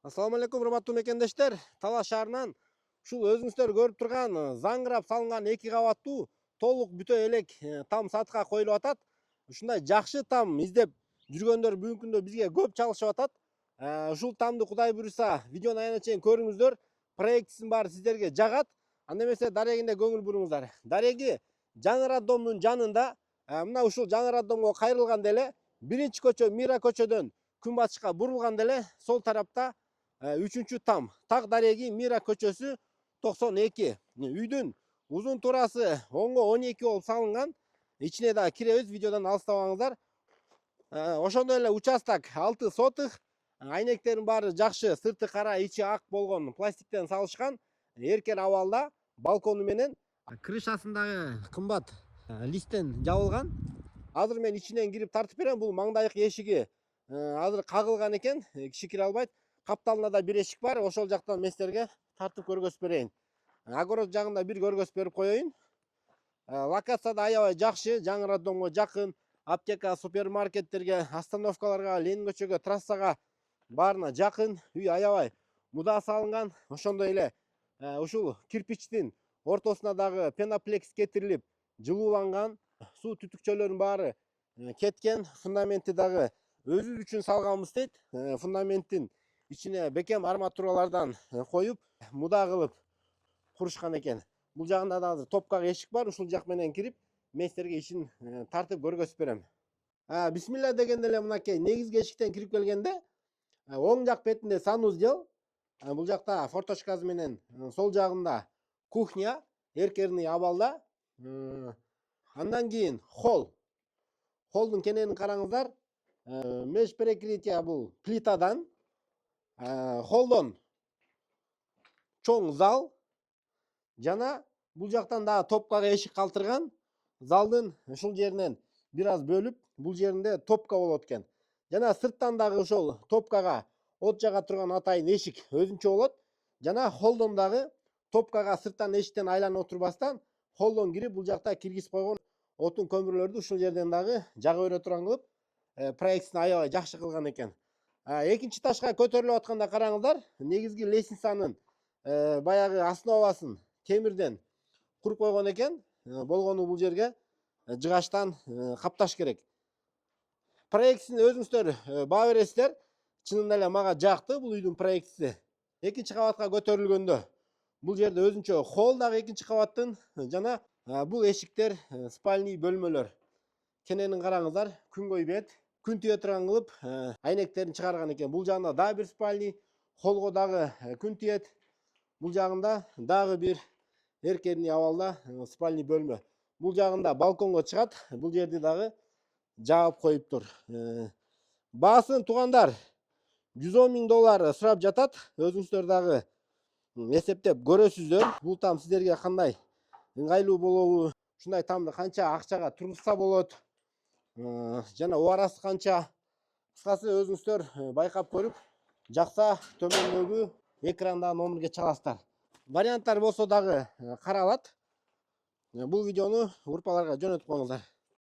Assalamu алейкум, урматтуу мекендештер. Талас шаарынан ушул өзүңүздөр көрүп турган заңгырап салынган 2 кабаттуу толук бүтө элек там сатка коюлуп атат. Ушундай жакшы там издеп жүргөндөр бүгүнкү күндө бизге көп чалышып атат. Ушул тамды Кудай буйруса видеону аягына чейин көрүңүздөр. Проектисин баары сиздерге жагат. Анда эмесе дарегине көңүл буруңуздар. Дареги жаңы роддомдун жанында, мына ушул жаңы роддомго кайрылган деле биринчи көчө Мира көчөдөн күнбатышка бурулган деле сол тарапта үчүнчү там так дареги Мира көчөсү 92. Үйдүн узун турасы 10го 12 болуп салынган. Ичине да киребиз, видеодон алыстабаңыздар. Ошондой эле участок 6 сотых. Айнектердин баары жакшы, сырты кара, ичи ак болгон пластиктен салышкан. Эркен абалда, балкону менен крышасындагы кымбат листтен жабылган. Азыр мен ичинен кирип тартып берем. Бул маңдайык эшиги азыр кагылган экен, киши кире албайт. Капталында да бир эшик бар, ошол жактан мен силерге тартып көргөзүп берейин. Огород жагында бир көргөзүп берип коеюн. Локация да аябай жакшы, жаңы роддомго жакын, аптека, супермаркеттерге, остановкаларга, Ленин көчөгө, трассага баарына жакын. Үй аябай муда салынган. Ошондой эле ушул кирпичтин ортосуна дагы пеноплекс кетирилип, жылууланган. Суу түтүкчөлөрүнүн баары кеткен. Фундаменти дагы өзүбүз үчүн салганбыз дейт. Фундаменттин ичине бекем арматуралардан коюп, муда кылып курушкан экен. Бул жагында да азыр топкак эшик бар. Ушул жак менен кирип, мен силерге ишин тартып көргөзүп берем. Бисмилла дегенде эле мынакей негизги эшиктен кирип келгенде, оң жак бетинде санузел, бул жакта форточкасы менен, сол жагында кухня, эркерный абалда. Андан кийин холл. Холдун кененин караңыздар. Меш перекрытие бул плитадан. Холдон чоң зал. Жана бул жактан да топкага эшик калтырган. Залдын ушул жеринен бир аз бөлүп, бул жеринде топка болот экен. Жана сырттан дагы ошол топкага от жага турган атайын эшик өзүнчө болот. Жана холдон дагы топкага сырттан эшиктен айланып отурбастан, холдон кирип бул жакта киргизип койгон отун көмүрлөрдү ушул жерден дагы жага бере турган кылып, проектисин аябай жакшы кылган экен. Экинчи этажга көтөрүлүп атканда караңыздар, негизги лестницанын баягы основасын темирден куруп койгон экен. Болгону бул жерге жыгачтан капташ керек. Проектисин өзүңүздөр баа бересиздер. Чынында эле мага жакты бул үйдүн проектиси. Экинчи кабатка көтөрүлгөндө бул жерде өзүнчө холл дагы экинчи кабаттын, жана бул эшиктер спальный бөлмөлөр. Кененин караңыздар, күнгөй бет, күн тие турган кылып айнектерин чыгарган экен. Бул жагында дагы бир спальный, холлго дагы күн тиет. Бул жагында дагы бир эркерный абалда спальный бөлмө. Бул жагында балконго чыгат. Бул жерди дагы жаап коюптур. Баасын туугандар $110 000 сурап жатат. Өзүңүздөр дагы эсептеп көрөсүздөр. Бул там сиздерге кандай ыңгайлуу болобу? Ушундай тамды канча акчага тургузса болот? Жана убарасы канча? Кыскасы өзүңүздөр байкап көрүп, жакса төмөндөгү экранда номерге чаласыздар. Варианттар болсо дагы каралат. Бул видеону урпаларга жөнөтүп коюңуздар.